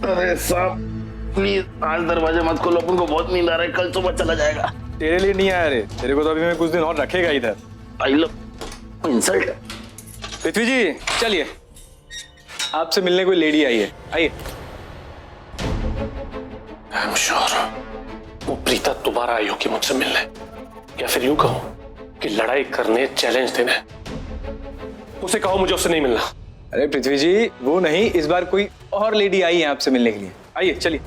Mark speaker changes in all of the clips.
Speaker 1: अरे साहब प्लीज आज दरवाजा मत खोलो, अपन को बहुत नींद आ रहा है, कल सुबह चला जाएगा।
Speaker 2: तेरे लिए नहीं आया रे, तेरे को तो अभी मैं कुछ दिन और रखेगा इधर।
Speaker 1: I love insult.
Speaker 2: पृथ्वी जी चलिए, आपसे मिलने कोई लेडी आई है, आइए।
Speaker 3: आई एम श्योर वो प्रीता दोबारा आई होगी मुझसे मिलने, या फिर यूं कहो कि लड़ाई करने, चैलेंज देने। उसे कहो मुझे उससे नहीं मिलना।
Speaker 2: अरे पृथ्वी जी वो नहीं, इस बार कोई और लेडी आई है आपसे मिलने के लिए, आइए चलिए।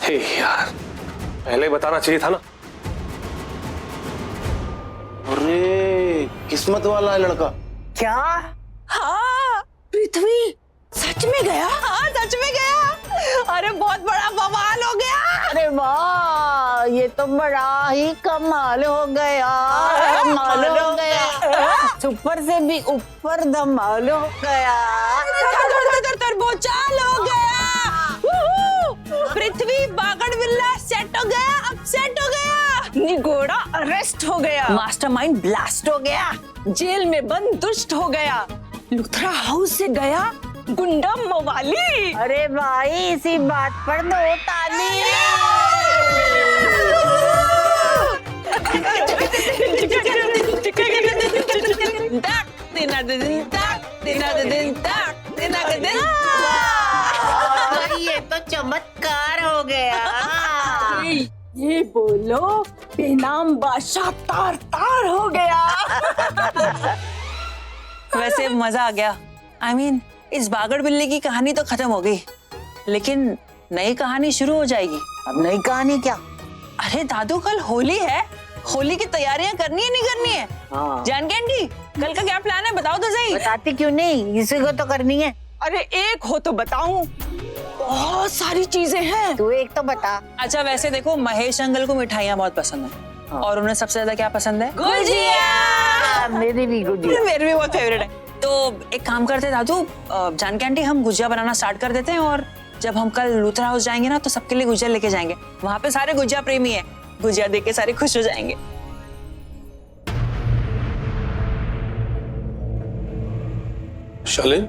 Speaker 3: हे यार पहले बताना चाहिए था ना।
Speaker 1: अरे किस्मत वाला है लड़का।
Speaker 4: क्या? हाँ पृथ्वी सच में गया? हाँ सच में गया। अरे बहुत बड़ा बवाल हो गया। अरे वाह ये तो बड़ा ही कमाल हो गया। कमाल हो गया, ऊपर से भी ऊपर धमाल हो गया। बोचाल हो गया। पृथ्वी बागड़ बिल्ला सेट हो गया, अपसेट हो गया। निगोड़ा अरेस्ट हो गया, मास्टरमाइंड ब्लास्ट हो गया, जेल में बंद दुष्ट हो गया, लुथरा हाउस से गया गुंडा मवाली। अरे भाई इसी बात पर दो ताली। ये तो चमत्कार हो गया। ये बोलो बेनाम बादशाह तार तार हो गया।
Speaker 5: वैसे मजा आ गया। I mean, इस बागड़ बिल्ली की कहानी तो खत्म हो गई, लेकिन नई कहानी शुरू हो जाएगी।
Speaker 4: अब नई कहानी क्या?
Speaker 5: अरे दादू कल होली है, होली की तैयारियां करनी है नहीं करनी है?
Speaker 4: हाँ।
Speaker 5: जान कैंडी कल का क्या प्लान है बताओ तो सही।
Speaker 4: बताती क्यों नहीं, इसी को तो करनी है।
Speaker 5: अरे एक हो तो बताऊं, बहुत सारी चीजें हैं।
Speaker 4: तू एक तो बता।
Speaker 5: अच्छा वैसे देखो महेश अंकल को मिठाइयाँ बहुत पसंद है।
Speaker 4: हाँ।
Speaker 5: और उन्हें सबसे ज्यादा क्या पसंद है?
Speaker 4: गुजिया। मेरी भी गुजिया।
Speaker 5: मेरी भी बहुत फेवरेट है। तो एक काम करते हैं दादू, जानकी आंटी हम गुजिया बनाना स्टार्ट कर देते हैं, और जब हम कल लूथरा हाउस जाएंगे ना तो सबके लिए गुजिया लेके जाएंगे। वहाँ पे सारे गुजिया प्रेमी है, गुजिया देख के सारे खुश हो जाएंगे।
Speaker 3: शालिन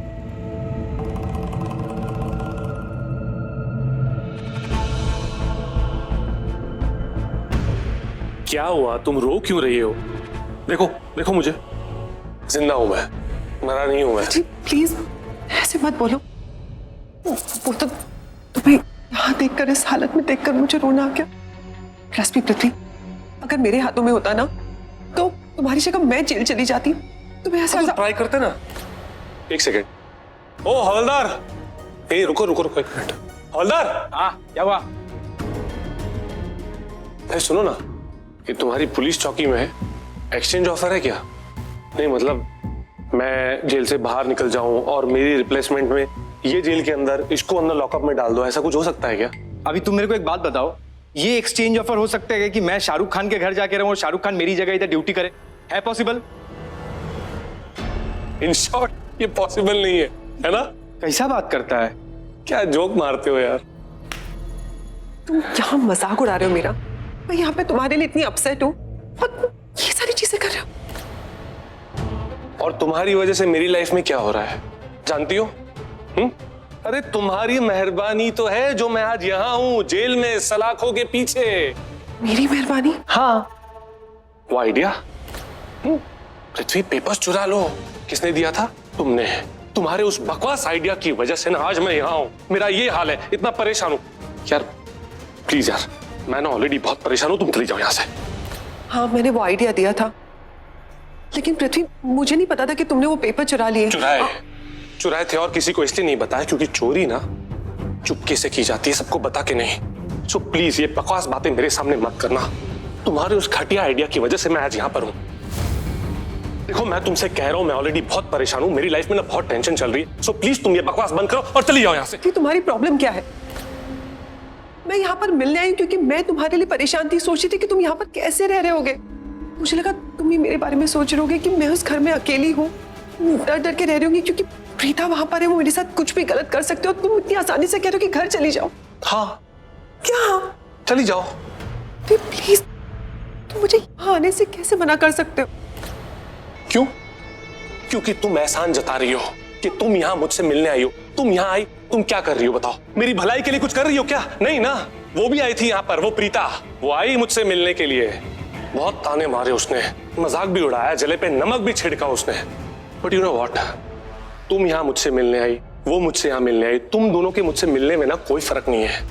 Speaker 3: क्या हुआ, तुम रो क्यों रही हो? देखो देखो मुझे, जिंदा हूं मैं, मरा नहीं हूं मैं।
Speaker 6: जी प्लीज ऐसे मत बोलो। वो तो तुम्हें यहाँ देखकर, इस हालत में देखकर मुझे रोना आ गया। ट्रस्ट मी पृथ्वी, अगर मेरे हाथों में होता ना तो तुम्हारी जगह मैं जेल चली जाती। तुम्हें ऐसा
Speaker 3: ट्राई करते ना। एक सेकेंड। ओ हवलदार, ए रुको रुको रुको एक मिनट। हवलदार।
Speaker 2: हाँ क्या हुआ?
Speaker 3: सुनो ना, ये तुम्हारी पुलिस चौकी में एक्सचेंज ऑफर है क्या? नहीं मतलब मैं जेल से बाहर निकल जाऊं और मेरी रिप्लेसमेंट में ये जेल के अंदर, इसको अंदर लॉकअप में डाल दो, ऐसा कुछ हो सकता है क्या?
Speaker 2: अभी तुम मेरे को एक बात बताओ, ये एक्सचेंज ऑफर हो सकता है कि मैं शाहरुख खान के घर जाके रहूं और शाहरुख खान मेरी जगह इधर ड्यूटी करे? है पॉसिबल?
Speaker 3: इन शॉर्ट ये पॉसिबल नहीं है ना?
Speaker 2: कैसा बात करता है?
Speaker 3: क्या जोक मारते हो यार।
Speaker 6: तुम यहाँ मजाक उड़ा रहे हो मेरा। मैं यहाँ पे तुम्हारे लिए इतनी अपसेट हूँ और ये सारी चीजें कर रहे हो।
Speaker 3: और तुम्हारी वजह से मेरी लाइफ में क्या हो रहा है जानती हो? अरे तुम्हारी मेहरबानी तो है जो मैं आज यहाँ हूँ, जेल में सलाखों के पीछे।
Speaker 6: मेरी मेहरबानी?
Speaker 3: हाँ, वो आइडिया पृथ्वी पेपर्स चुरा लो किसने दिया था? तुमने। तुम्हारे उस बकवास आइडिया की वजह से ना आज मैं यहाँ हूँ, मेरा ये हाल है, इतना परेशान हूँ यार। प्लीज यार, मैं ना ऑलरेडी बहुत परेशान हूँ, तुम चली जाओ यहाँ से।
Speaker 6: हाँ मैंने वो आइडिया दिया था, लेकिन पृथ्वी मुझे नहीं पता था कि तुमने वो पेपर चुरा लिए।
Speaker 3: चुराए थे, और किसी को इसलिए नहीं बताया क्योंकि चोरी ना चुपके से की जाती है, सबको बता के नहीं। सो प्लीज ये बकवास बातें मेरे सामने मत करना। तुम्हारे उस घटिया आइडिया की वजह से मैं आज यहाँ पर हूँ। देखो मैं तुमसे कह रहा हूँ, मैं ऑलरेडी बहुत परेशान हूँ, मेरी लाइफ में ना बहुत टेंशन चल रही है। सो प्लीज तुम ये बकवास बंद करो और चली जाओ यहाँ से।
Speaker 6: तुम्हारी प्रॉब्लम क्या है? मैं यहाँ पर मिलने आई क्योंकि मैं तुम्हारे लिए परेशान थी, सोच रही थी कि तुम यहाँ पर कैसे रह रहे होगे। मुझे लगा तुम ही मेरे बारे में सोच रहे होगे कि मैं उस घर में अकेली हूँ, डर डर के रह रही होंगी क्योंकि प्रीता वहां पर है, वो मेरे साथ कुछ भी गलत कर सकते हो। तुम इतनी आसानी से कह रहे हो कि घर चली जाओ।
Speaker 3: हाँ
Speaker 6: क्या?
Speaker 3: चली जाओ।
Speaker 6: प्लीज तुम मुझे यहाँ आने से कैसे मना कर सकते हो?
Speaker 3: क्यों? क्योंकि तुम एहसान जता रही हो कि तुम यहाँ मुझसे मिलने आई हो, तुम यहाँ आई, तुम क्या कर रही हो बताओ? मेरी भलाई के लिए कुछ कर रही हो क्या? नहीं ना। वो भी आई थी यहाँ पर, वो प्रीता, वो आई मुझसे मिलने के लिए। बहुत ताने मारे उसने, मजाक भी उड़ाया, जले पे नमक भी छिड़का उसने। बट यू नो व्हाट, तुम यहाँ मुझसे मिलने आई, वो मुझसे यहाँ मिलने आई। तुम दोनों के मुझसे मिलने में ना कोई फर्क नहीं है।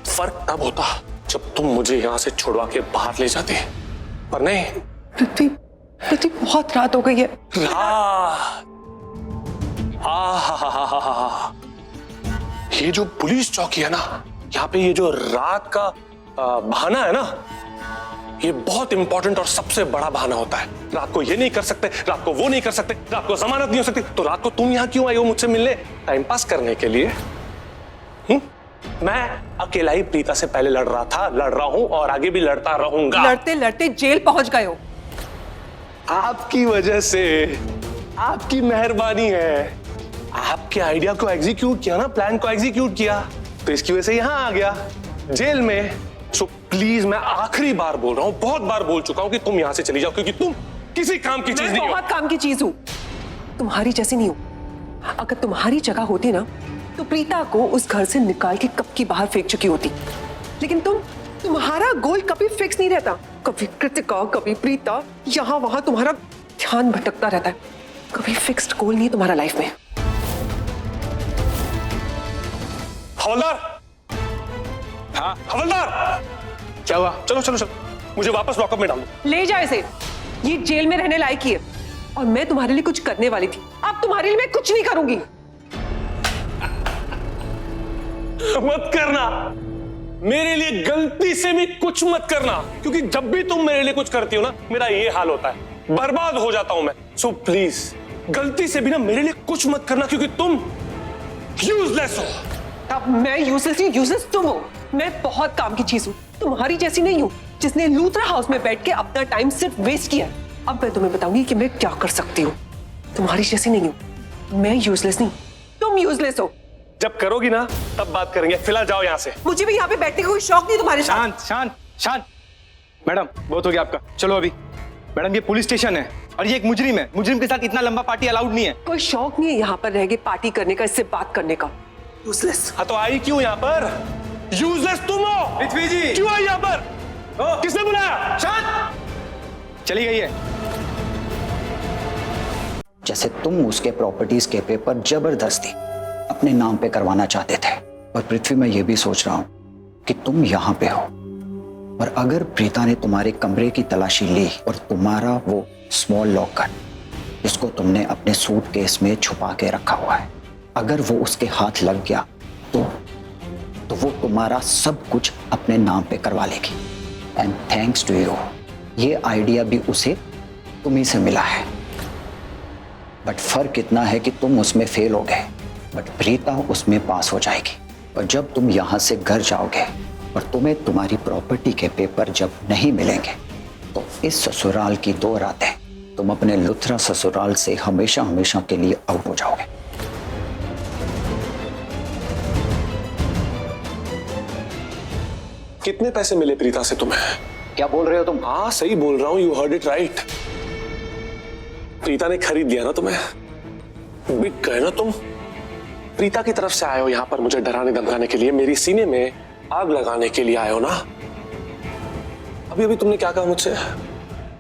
Speaker 3: फर्क तब होता जब तुम मुझे यहाँ से छुड़वा के बाहर ले जाते, पर नहीं।
Speaker 6: पृथ्वी, पृथ्वी बहुत रात हो गई है।
Speaker 3: रात, आहा, ये जो पुलिस चौकी है ना, यहाँ पे ये जो रात का बहाना है ना, ये बहुत इंपॉर्टेंट और सबसे बड़ा बहाना होता है। रात को ये नहीं कर सकते, रात को वो नहीं कर सकते, रात को जमानत नहीं हो सकती, तो रात को तुम यहाँ क्यों आई हो मुझसे मिलने? टाइम पास करने के लिए? मैं अकेला ही प्रीता से पहले लड़ रहा था, लड़ रहा हूं और आगे भी लड़ता रहूंगा।
Speaker 6: लड़ते लड़ते जेल पहुंच गए हो।
Speaker 3: आपकी वजह से, आपकी मेहरबानी है। आपके आइडिया को एग्जीक्यूट किया ना, प्लान को एग्जीक्यूट किया, तो इसकी वजह से यहां आ गया, जेल में। सो प्लीज, मैं आखिरी बार बोल रहा हूं, बहुत बार बोल चुका हूं कि तुम यहां से चली जाओ, क्योंकि तुम किसी काम की चीज नहीं हो।
Speaker 6: बहुत काम की चीज हूं, तुम्हारी जैसी नहीं हूं। अगर तुम्हारी जगह होती ना, तो प्रीता को उस घर से निकाल के कब की बाहर फेंक चुकी होती। लेकिन तुम्हारा गोल कभी फिक्स नहीं रहता। कभी कृतिका, कभी प्रीता, यहाँ वहां तुम्हारा ध्यान भटकता रहता है। कभी फिक्स्ड गोल नहीं तुम्हारा लाइफ में।
Speaker 3: हवलदार,
Speaker 2: हाँ
Speaker 3: हवलदार,
Speaker 2: क्या हुआ?
Speaker 3: चलो चलो चलो, मुझे वापस लॉकअप में डाल दो।
Speaker 6: ले जाओ इसे, ये जेल में रहने लायक ही है। और मैं तुम्हारे लिए कुछ करने वाली थी, अब तुम्हारे लिए मैं कुछ नहीं करूंगी।
Speaker 3: मत करना, मेरे लिए गलती से भी कुछ मत करना, क्योंकि जब भी तुम मेरे लिए कुछ करती हो ना, मेरा ये हाल होता है, बर्बाद हो जाता हूं मैं। सो प्लीज, गलती से भी ना मेरे लिए कुछ मत करना, क्योंकि तुम यूजलेस हो।
Speaker 6: अब मैं यूजलेस नहीं, यूजलेस तुम हो। मैं बहुत काम की चीज हूँ, तुम्हारी जैसी नहीं हूँ, जिसने लूथरा हाउस में बैठ के अपना टाइम सिर्फ वेस्ट किया। अब मैं तुम्हें बताऊंगी कि मैं क्या कर सकती हूँ। तुम्हारी जैसी नहीं हूँ, मैं यूजलेस नहीं, तुम यूजलेस हो।
Speaker 3: जब करोगी ना तब बात करेंगे, फिलहाल जाओ यहाँ से।
Speaker 6: मुझे भी यहाँ पे बैठने का कोई शौक नहीं तुम्हारे साथ।
Speaker 2: शांत शांत शांत। मैडम, बहुत हो गया आपका, चलो अभी। मैडम, ये पुलिस स्टेशन है और ये एक मुजरिम है, मुजरिम के साथ इतना लंबा पार्टी अलाउड नहीं है।
Speaker 6: कोई शौक नहीं है यहाँ पर रह के पार्टी करने का, इससे बात करने का। यूजलेस।
Speaker 3: हाँ तो आई क्यों यहाँ पर? यूजलेस तुम हो।
Speaker 2: पृथ्वी जी,
Speaker 3: क्यों आई यहाँ पर? किसने बुलाया?
Speaker 2: शांत। चली गई है।
Speaker 7: जैसे तुम उसके प्रॉपर्टीज के पेपर जबरदस्ती अपने नाम पे करवाना चाहते थे। और पृथ्वी, मैं ये भी सोच रहा हूं कि तुम यहाँ पे हो, और अगर प्रीता ने तुम्हारे कमरे की तलाशी ली और तुम्हारा वो स्मॉल लॉकर, जिसको तुमने अपने सूटकेस में छुपा के रखा हुआ है, अगर वो उसके हाथ लग गया तो वो तुम्हारा सब कुछ अपने नाम पे करवा लेगी। एंड थैंक्स टू यू, ये आइडिया भी उसे तुम्ही से मिला है। बट फर्क इतना है कि तुम उसमें फेल हो गए, बट प्रीता उसमें पास हो जाएगी। और जब तुम यहाँ से घर जाओगे और तुम्हें तुम्हारी प्रॉपर्टी के पेपर जब नहीं मिलेंगे, तो इस ससुराल की 2 रातें तुम अपने लुथरा ससुराल से हमेशा हमेशा के लिए आउट हो जाओगे।
Speaker 3: कितने पैसे मिले प्रीता से तुम्हें?
Speaker 7: क्या बोल रहे हो तुम?
Speaker 3: हाँ सही बोल रहा हूँ, you heard it right. Preeta ने खरीद लिया ना तुम्हें, बिक गए ना तुम। प्रीता की तरफ से आए हो यहाँ पर मुझे डराने धमकाने के लिए, मेरी सीने में आग लगाने के लिए आए हो ना। अभी अभी तुमने क्या कहा मुझसे?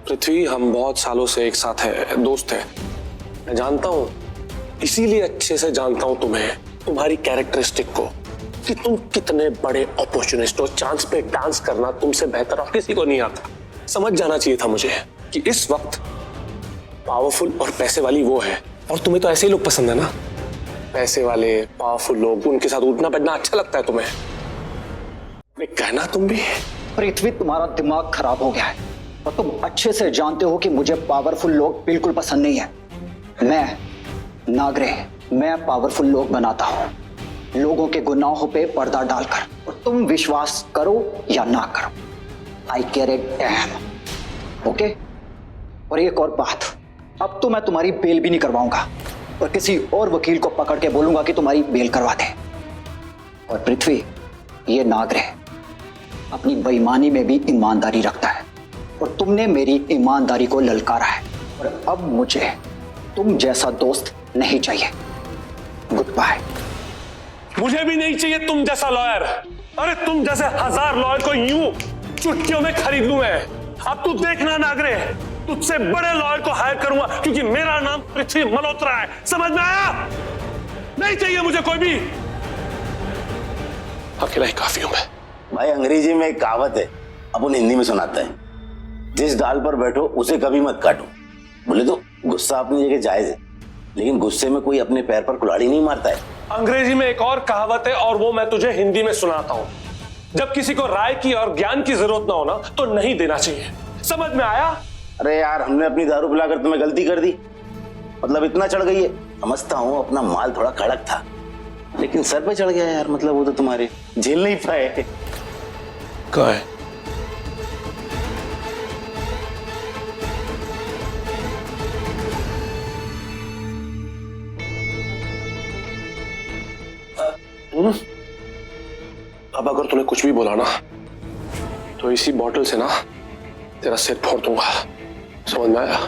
Speaker 3: पृथ्वी, हम बहुत सालों से एक साथ है, दोस्त है। मैं जानता हूं, इसीलिए अच्छे से जानता हूं तुम्हें, तुम्हारी कैरेक्टरिस्टिक को, कि तुम कितने बड़े अपॉर्चुनिस्ट हो। चांस पे डांस करना तुमसे बेहतर और किसी को नहीं आता। समझ जाना चाहिए था मुझे कि इस वक्त पावरफुल और पैसे वाली वो है, और तुम्हें तो ऐसे ही लोग पसंद है ना, पैसे वाले पावरफुल लोग, उनके साथ उठना बैठना अच्छा लगता है तुम्हें। कहना तुम भी।
Speaker 7: पृथ्वी, तुम्हारा दिमाग खराब हो गया है और तुम अच्छे से जानते हो कि मुझे पावरफुल लोग बिल्कुल पसंद नहीं है। मैं नागरे, मैं पावरफुल लोग बनाता हूं, लोगों के गुनाहों पे पर्दा डालकर, और तुम विश्वास करो या ना करो, आई केयर इट डैम। ओके? और एक और बात, अब तो मैं तुम्हारी बेल भी नहीं करवाऊंगा और किसी और वकील को पकड़ के बोलूंगा कि तुम्हारी बेल करवा दे। और पृथ्वी, ये नागरे अपनी बेईमानी में भी ईमानदारी रखता है, और तुमने मेरी ईमानदारी को ललकारा है, और अब मुझे तुम जैसा दोस्त नहीं चाहिए। Goodbye.
Speaker 3: मुझे भी नहीं चाहिए तुम जैसा लॉयर। अरे तुम जैसे 1000 लॉयर को यूं चुटकियों में खरीद लूं मैं। अब तू देखना नागरे, तुझसे बड़े लॉयर को हायर करूंगा, क्योंकि मेरा नाम पृथ्वी मल्होत्रा है। समझ में आया? नहीं चाहिए मुझे कोई भी, अकेला ही काफी हूं मैं।
Speaker 1: भाई अंग्रेजी में एक कहावत है, अपन हिंदी में सुनाते हैं, जिस डाल पर बैठो उसे कभी मत काटो। बोले तो गुस्सा अपनी जगह जायज है, लेकिन गुस्से में कोई अपने पैर पर कुल्हाड़ी नहीं मारता है।
Speaker 3: अंग्रेजी में एक और कहावत है और वो मैं तुझे हिंदी में सुनाता हूं। जब किसी को राय की और ज्ञान की जरूरत ना हो ना, तो नहीं देना चाहिए। समझ में आया?
Speaker 1: अरे यार, हमने अपनी दारू पिलाकर तुम्हें गलती कर दी, मतलब इतना चढ़ गई है। समझता हूँ अपना माल थोड़ा कड़क था, लेकिन सर पे चढ़ गया यार, मतलब वो तो तुम्हारे झेल नहीं पाए।
Speaker 3: कहाँ है? अब अगर तूने कुछ भी बोला ना, तो इसी बॉटल से ना तेरा सिर फोड़ दूंगा। समझ में आया?